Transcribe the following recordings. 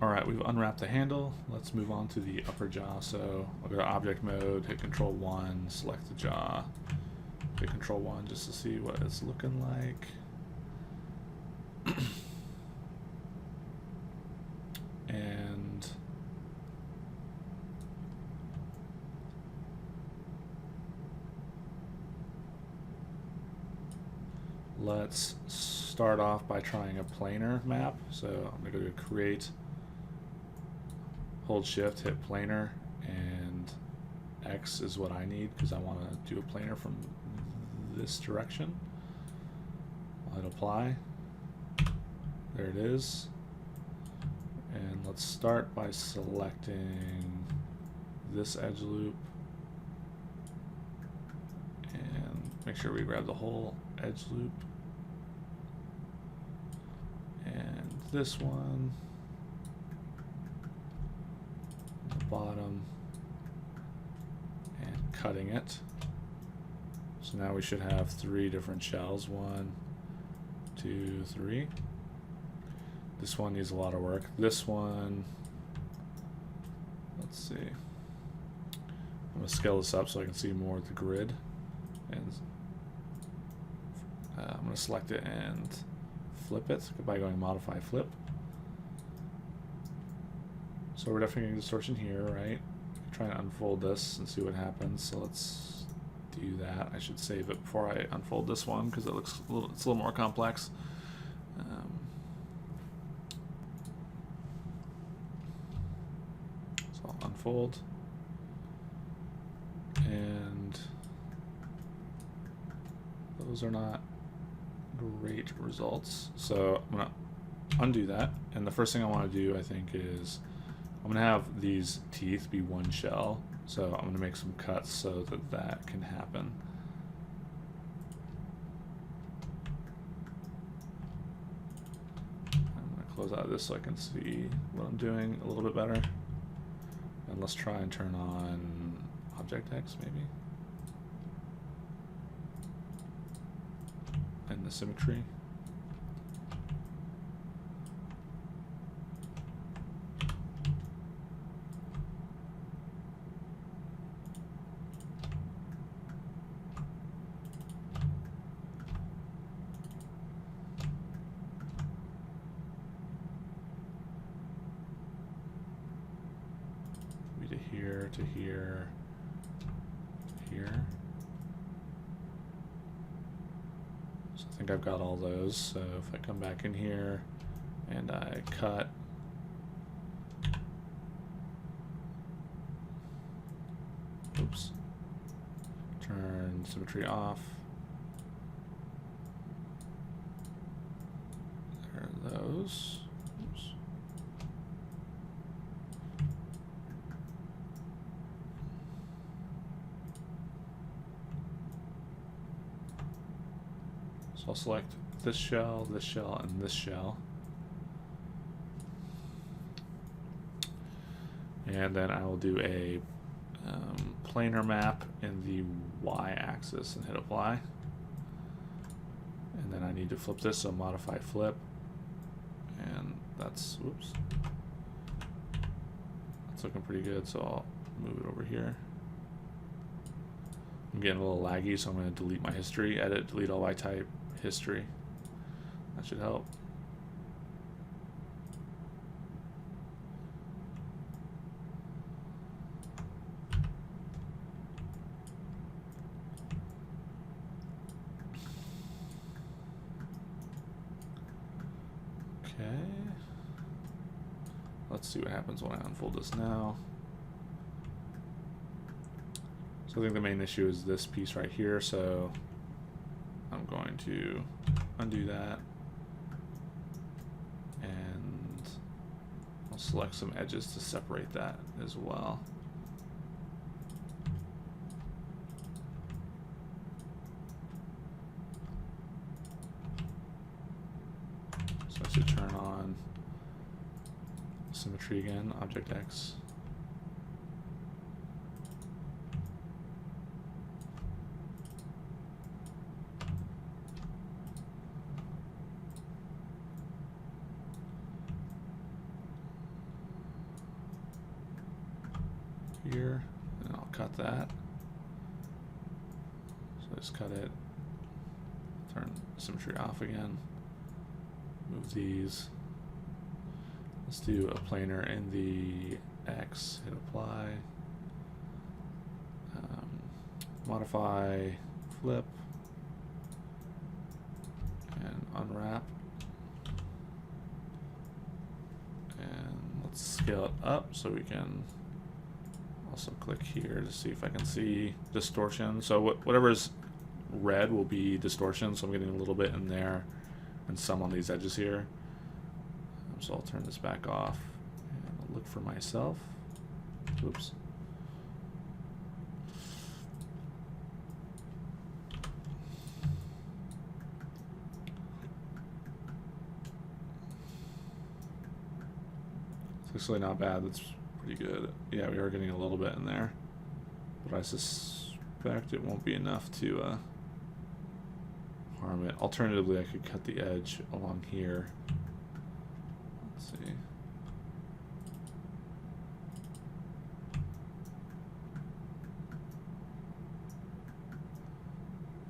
Alright, we've unwrapped the handle. Let's move on to the upper jaw. So I'll go to object mode, hit control 1, select the jaw, hit control 1 just to see what it's looking like. And let's start off by trying a planar map. So I'm going to go to create, hold shift, hit planar, and X is what I need because I want to do a planar from this direction. I'll hit apply. There it is. And let's start by selecting this edge loop and make sure we grab the whole edge loop. And this one, the bottom, and cutting it. So now we should have 3 different shells. 1, 2, 3. This one needs a lot of work. This one, let's see. I'm going to scale this up so I can see more of the grid. And I'm going to select it and flip it by going modify flip. So we're definitely getting distortion here, right? Try and unfold this and see what happens. So let's do that. I should save it before I unfold this one because it looks it's a little more complex. So I'll unfold, and those are not great results. So I'm gonna undo that, and the first thing I want to do, I think, is I'm gonna have these teeth be one shell. So I'm gonna make some cuts so that that can happen. I'm gonna close out of this so I can see what I'm doing a little bit better. And let's try and turn on Object X maybe. And the symmetry. To here, to here, to here. So I think I've got all those. So if I come back in here and I cut, oops, turn symmetry off. There are those. Oops. So I'll select this shell, and this shell. And then I will do a planar map in the y-axis and hit apply. And then I need to flip this, so modify flip. And that's, oops. That's looking pretty good, so I'll move it over here. I'm getting a little laggy, so I'm going to delete my history, edit, delete all by type, history. That should help. Okay. Let's see what happens when I unfold this now. So I think the main issue is this piece right here, so I'm going to undo that, and I'll select some edges to separate that as well. So I should turn on symmetry again, Object X. here, and I'll cut that. So just cut it, turn symmetry off again, move these. Let's do a planar in the X, hit apply, modify, flip, and unwrap. And let's scale it up so we can also click here to see if I can see distortion. So whatever's red will be distortion, so I'm getting a little bit in there and some on these edges here. So I'll turn this back off and I'll look for myself. Oops. It's actually not bad. That's pretty good. Yeah, we are getting a little bit in there, but I suspect it won't be enough to harm it. Alternatively, I could cut the edge along here. Let's see.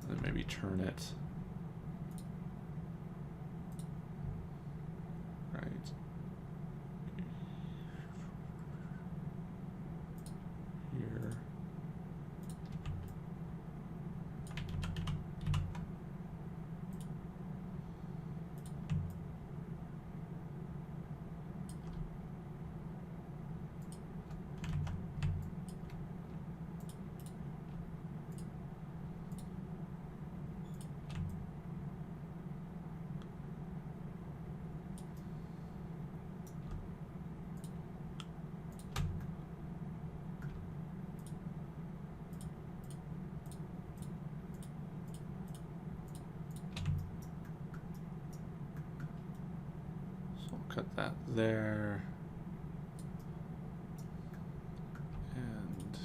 And then maybe turn it right here. Cut that there, and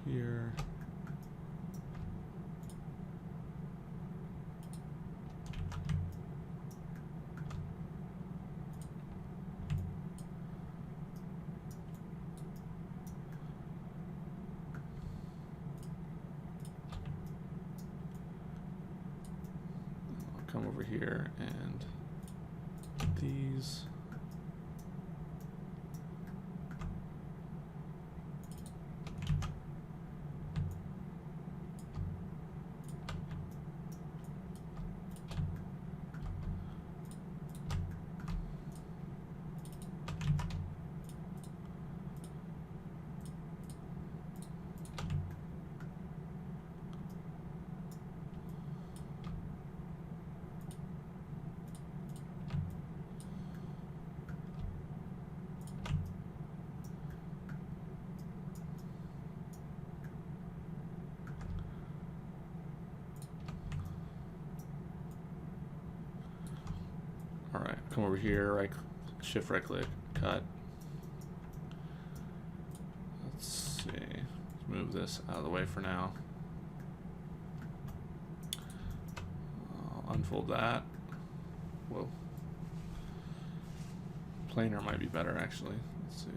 here. Come over here and these. All right, come over here, shift right click, cut. Let's see, let's move this out of the way for now. I'll unfold that. Whoa. Planar might be better actually. Let's see.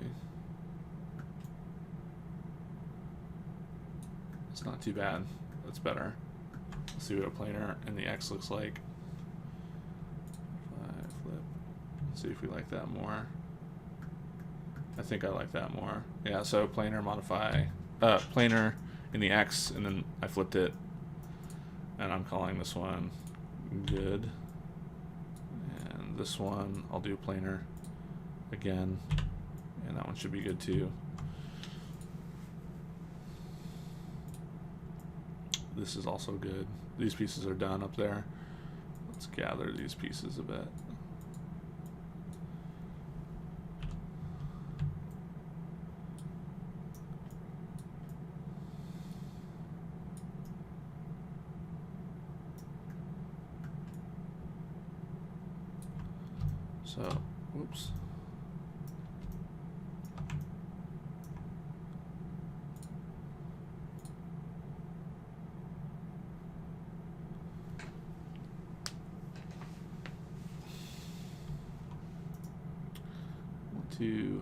It's not too bad. That's better. Let's see what a planar in the X looks like. Flip. Let's see if we like that more. I think I like that more. Yeah, so planar modify, planar in the X, and then I flipped it, and I'm calling this one good. And this one, I'll do planar again, and that one should be good too. This is also good. These pieces are done up there. Let's gather these pieces a bit. So, whoops. to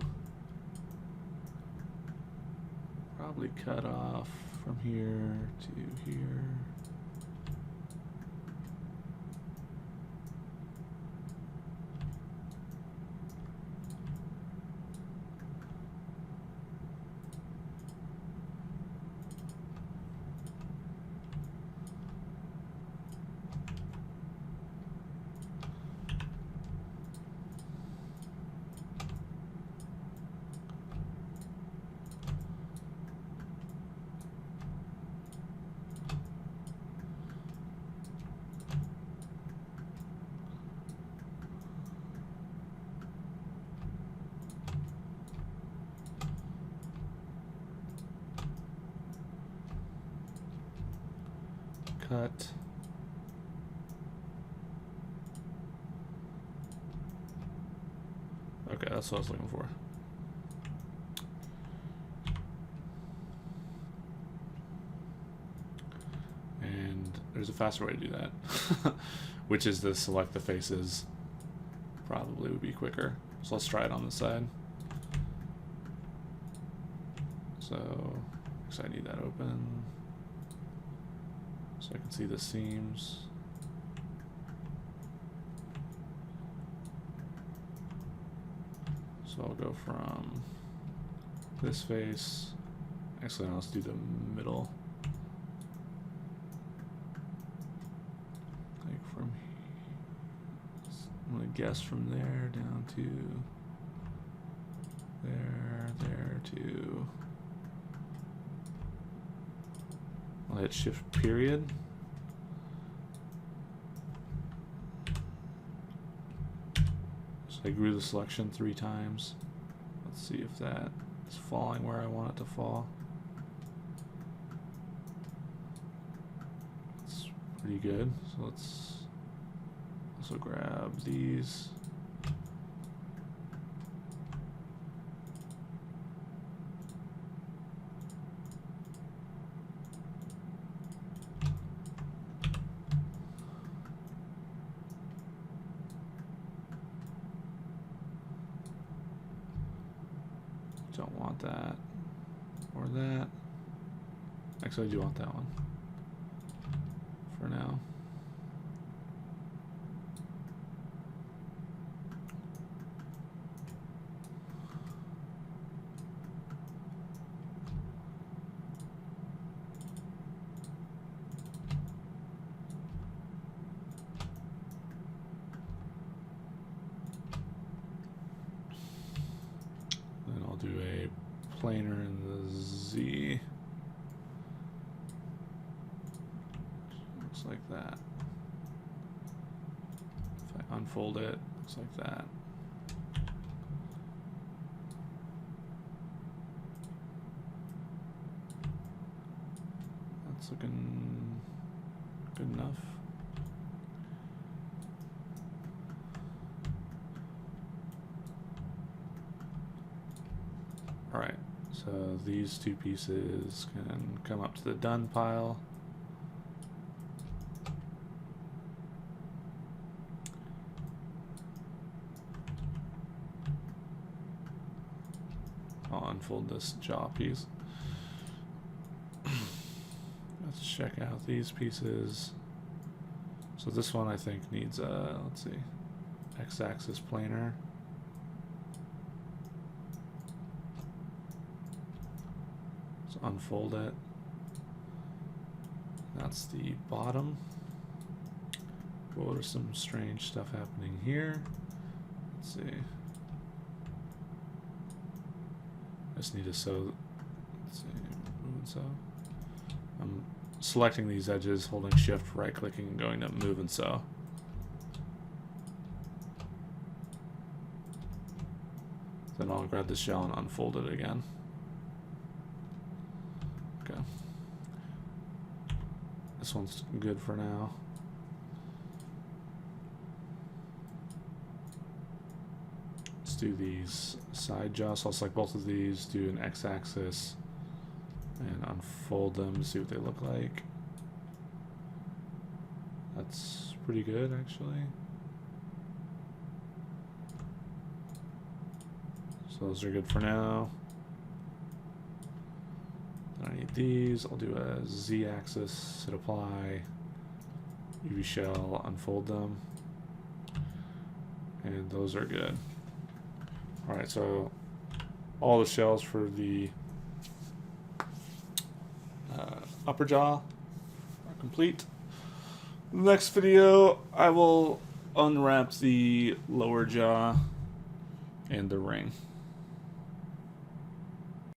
probably cut off from here to here. Cut. Okay, that's what I was looking for. And there's a faster way to do that, which is to select the faces. Probably would be quicker. So let's try it on this side. So I need that open so I can see the seams. So I'll go from this face. Actually, no, let's do the middle. Like from, I'm gonna guess from there down to there to. I'll hit shift period. So I grew the selection 3 times. Let's see if that is falling where I want it to fall. It's pretty good. So let's also grab these. Don't want that or that. Actually, I do want that one for now. Then I'll do a planer in the Z. Looks like that. If I unfold it, looks like that. That's looking good enough. All right, so these 2 pieces can come up to the done pile. I'll unfold this jaw piece. Let's check out these pieces. So this one I think needs a, let's see, x-axis planer. So unfold it. That's the bottom. Well, there's some strange stuff happening here. Let's see. I just need to sew. Let's see, move and sew. I'm selecting these edges, holding shift, right clicking, and going to move and sew. Then I'll grab the shell and unfold it again. Okay. This one's good for now. Let's do these side jaws. So I'll select both of these, do an x-axis, and unfold them to see what they look like. That's pretty good, actually. So those are good for now. I need these. I'll do a Z-axis, hit apply, UV shell, unfold them, and those are good. All right, so all the shells for the upper jaw are complete. Next video, I will unwrap the lower jaw and the ring.